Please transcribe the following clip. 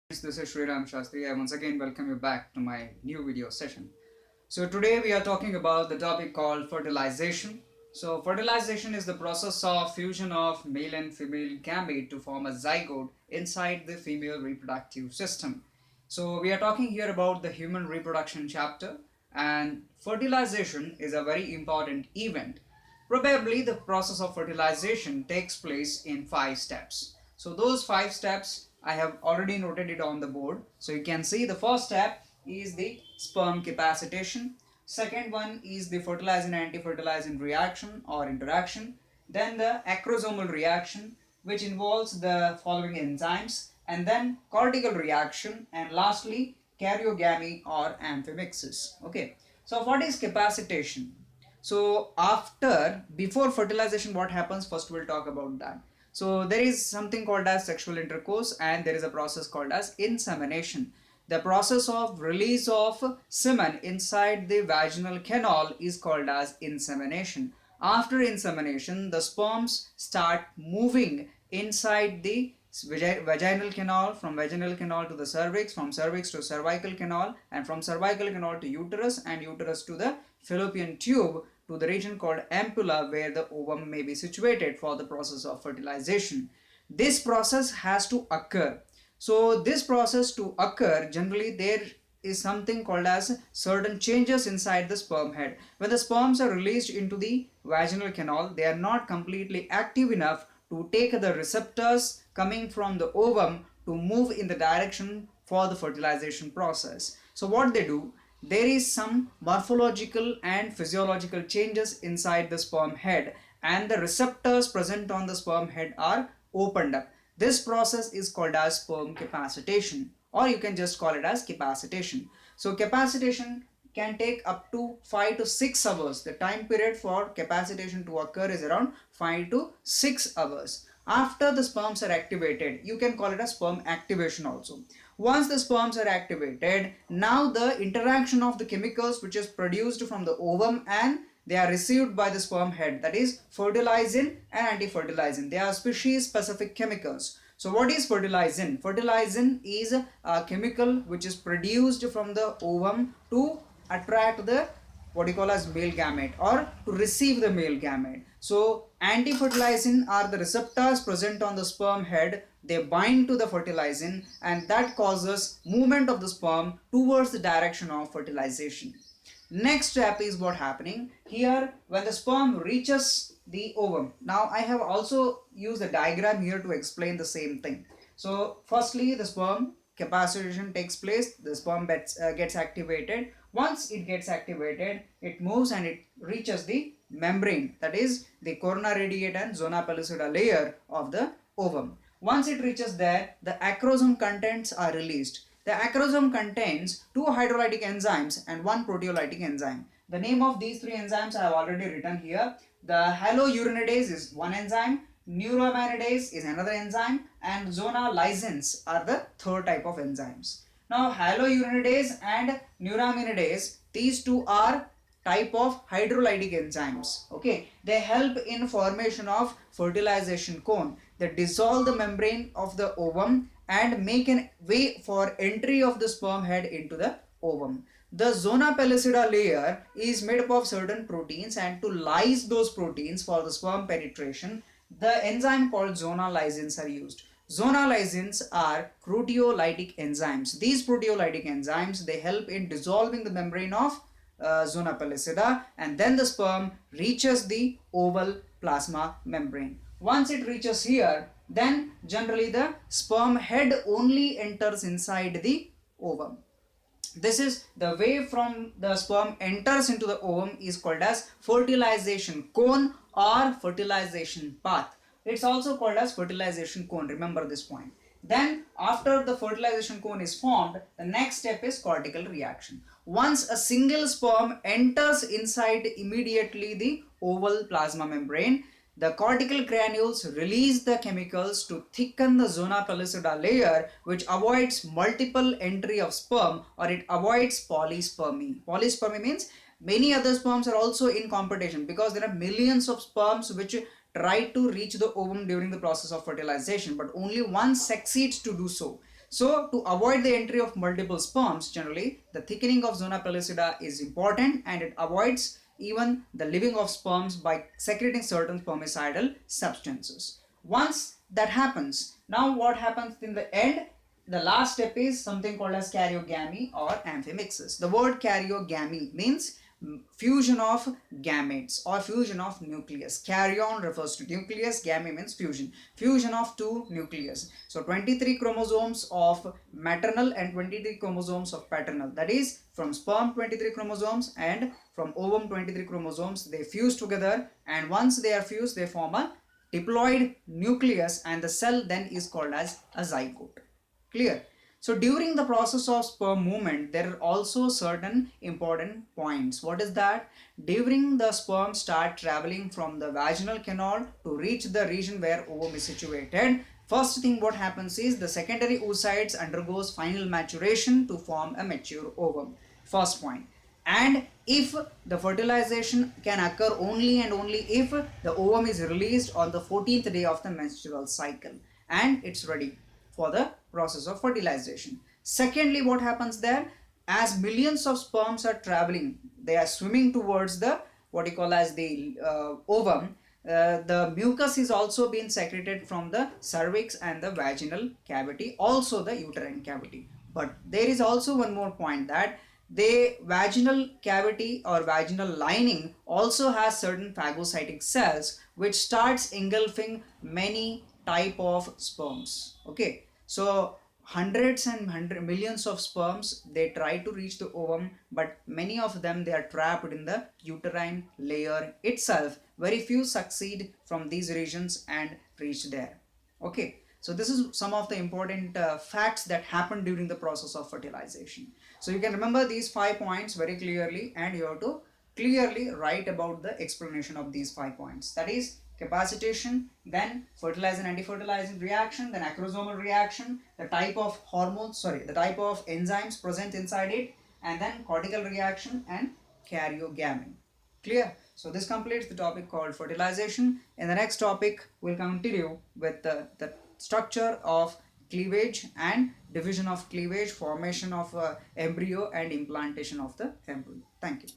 This is SriRam Shastri. I once again welcome you back to my new video session. So today we are talking about the topic called fertilization. So fertilization is the process of fusion of male and female gamete to form a zygote inside the female reproductive system. So we are talking here about the human reproduction chapter, and fertilization is a very important event. Probably the process of fertilization takes place in 5 steps. So those 5 steps I have already noted it on the board. So you can see the first step is the sperm capacitation. Second one is the fertilizing anti-fertilizing reaction or interaction. Then the acrosomal reaction, which involves the following enzymes, and then cortical reaction, and lastly karyogamy or amphimixis. Okay. So what is capacitation? So before fertilization, what happens? First we'll talk about that. So there is something called as sexual intercourse, and there is a process called as insemination. The process of release of semen inside the vaginal canal is called as insemination. After insemination, the sperms start moving inside the vaginal canal, from vaginal canal to the cervix, from cervix to cervical canal, and from cervical canal to uterus, and uterus to the fallopian tube, to the region called ampulla, where the ovum may be situated for the process of fertilization. This process has to occur. So this process to occur, generally there is something called as certain changes inside the sperm head. When the sperms are released into the vaginal canal, they are not completely active enough to take the receptors coming from the ovum to move in the direction for the fertilization process. So what they do, there is some morphological and physiological changes inside the sperm head, and the receptors present on the sperm head are opened up. This process is called as sperm capacitation, or you can just call it as capacitation. So capacitation can take up to 5 to 6 hours. The time period for capacitation to occur is around 5 to 6 hours. After the sperms are activated, you can call it a sperm activation also. Once the sperms are activated, now the interaction of the chemicals which is produced from the ovum and they are received by the sperm head, that is fertilizing and anti-fertilizing. They are species specific chemicals. So what is fertilizing? Fertilizing is a chemical which is produced from the ovum to attract the what you call as male gamete, or to receive the male gamete. So anti-fertilizing are the receptors present on the sperm head. They bind to the fertilizing, and that causes movement of the sperm towards the direction of fertilization. Next step is what happening here when the sperm reaches the ovum. Now I have also used a diagram here to explain the same thing. So firstly, the sperm capacitation takes place, the sperm gets activated. Once it gets activated, it moves and it reaches the membrane, that is the corona radiata and zona pellucida layer of the ovum. Once it reaches there, the acrosome contents are released. The acrosome contains 2 hydrolytic enzymes and 1 proteolytic enzyme. The name of these 3 enzymes I have already written here. The haloeurinidase is one enzyme, neuraminidase is another enzyme, and zona lysins are the third type of enzymes. Now haloeurinidase and neuraminidase, these two are type of hydrolytic enzymes. Okay, they help in formation of fertilization cone. They dissolve the membrane of the ovum and make a way for entry of the sperm head into the ovum. The zona pellucida layer is made up of certain proteins, and to lyse those proteins for the sperm penetration, the enzyme called zona lysins are used. Zona lysins are proteolytic enzymes. These proteolytic enzymes, they help in dissolving the membrane of zona pellucida, and then the sperm reaches the oval plasma membrane. Once it reaches here, then generally the sperm head only enters inside the ovum. This is the way from the sperm enters into the ovum is called as fertilization cone or fertilization path. It's also called as fertilization cone. Remember this point. Then after the fertilization cone is formed, the next step is cortical reaction. Once a single sperm enters inside immediately the oval plasma membrane, the cortical granules release the chemicals to thicken the zona pellucida layer, which avoids multiple entry of sperm, or it avoids polyspermy. Polyspermy means many other sperms are also in competition, because there are millions of sperms which try to reach the ovum during the process of fertilization, but only one succeeds to do so. So to avoid the entry of multiple sperms, generally the thickening of zona pellucida is important, and it avoids even the living of sperms by secreting certain spermicidal substances. Once that happens, now what happens in the end? The last step is something called as karyogamy or amphimixis. The word karyogamy means fusion of gametes or fusion of nucleus. Karyon refers to nucleus, gamete means fusion. Fusion of two nucleus. So 23 chromosomes of maternal and 23 chromosomes of paternal. That is, from sperm 23 chromosomes and from ovum 23 chromosomes, they fuse together, and once they are fused, they form a diploid nucleus, and the cell then is called as a zygote. Clear? So during the process of sperm movement, there are also certain important points. What is that? During the sperm start traveling from the vaginal canal to reach the region where ovum is situated, first thing what happens is the secondary oocytes undergoes final maturation to form a mature ovum. First point. And if the fertilization can occur only and only if the ovum is released on the 14th day of the menstrual cycle and it's ready for the process of fertilization. Secondly, what happens there? As millions of sperms are traveling, they are swimming towards the what you call as the ovum. The mucus is also being secreted from the cervix and the vaginal cavity, also the uterine cavity. But there is also one more point, that the vaginal cavity or vaginal lining also has certain phagocytic cells which starts engulfing many type of sperms. Okay, so hundreds and millions of sperms, they try to reach the ovum, but many of them, they are trapped in the uterine layer itself. Very few succeed from these regions and reach there. Okay, so this is some of the important facts that happen during the process of fertilization. So you can remember these 5 points very clearly, and you have to clearly write about the explanation of these 5 points. That is capacitation, then fertilizing anti-fertilizing reaction, then acrosomal reaction, the type of hormones, the type of enzymes present inside it, and then cortical reaction and karyogamy. Clear? So this completes the topic called fertilization. In the next topic, we'll continue with the structure of cleavage and division of cleavage, formation of embryo and implantation of the embryo. Thank you.